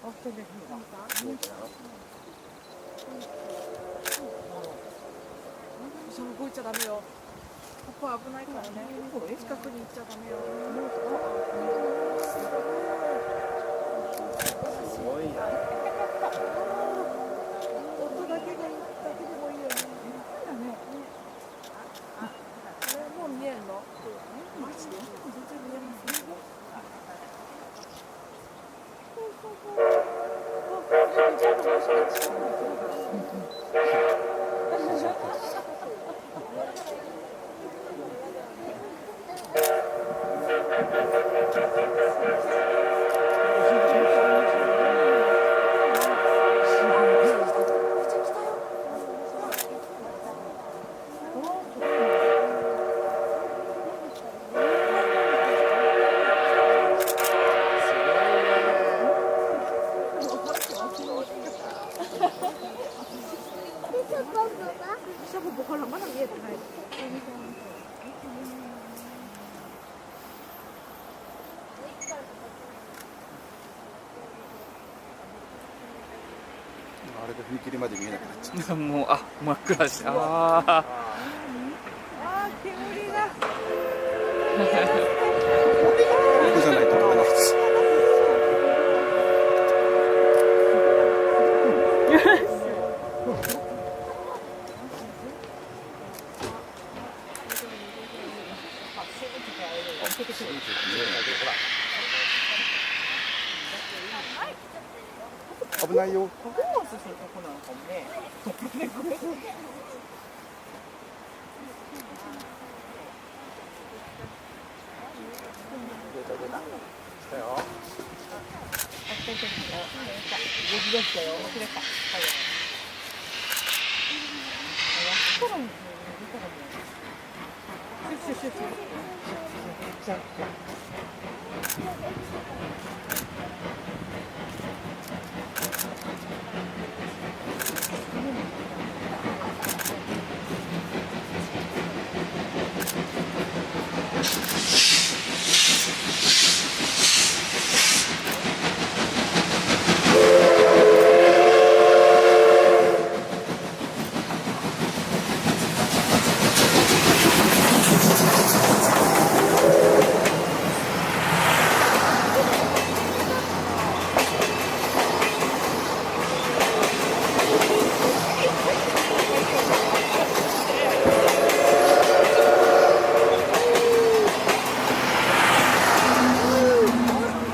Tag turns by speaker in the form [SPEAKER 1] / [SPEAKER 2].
[SPEAKER 1] あ、そうですか。そこ行っちゃダメよ。ここ危ないからね。近くに行っちゃダメよ。
[SPEAKER 2] すごいな。
[SPEAKER 1] 音だけでもいいよね。だね。これもう見えるの？マジで？全然見えますね。ほらまだ見えてない。
[SPEAKER 2] あれで踏切まで見えなくなっちゃう。
[SPEAKER 3] もう真っ暗し、
[SPEAKER 1] 煙が。
[SPEAKER 2] ここじゃないとダメなんです。危ないよ。
[SPEAKER 1] パフォーマンスするとこなのかもね。
[SPEAKER 2] 来たよ。
[SPEAKER 1] 動き出したよ。面白かった。やったらもう出たらもう。シュッシュッシュッシュッ。じゃあ。